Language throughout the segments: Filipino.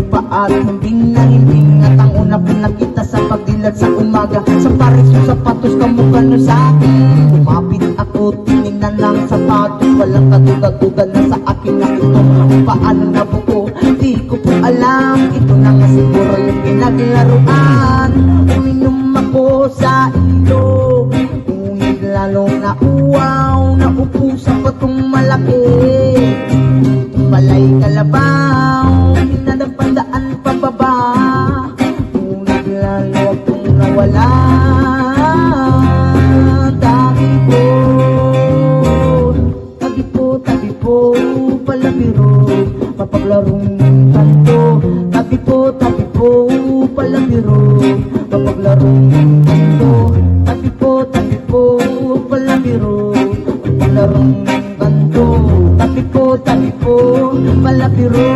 paa at himbing at ang una ko nakita sa pagdilat sa umaga. Sa pares yung sapatos kamukha nyo sa akin. Lumapit ako, tinignan ng sapatos, walang katugad-tugad na sa akin na ito. Paano nabuo, di ko po alam. Ito na nga siguro yung pinaglaruan. Uminom ako sa ilog, ngunit lalong nauwaw. Naupo sa patong malaki, balay kalabaw, pinadapandaan pababa, ngunit lalo akong nawala. Tabi po, palabiro, mapaglarong kanto. Tabi po, palabiro, mapaglarong kanto. Tabi po, palabiro, mapaglarong kanto. Tabi po, palabiro.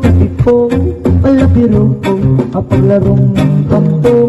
Tabi po, palabiro, mapaglarong kanto.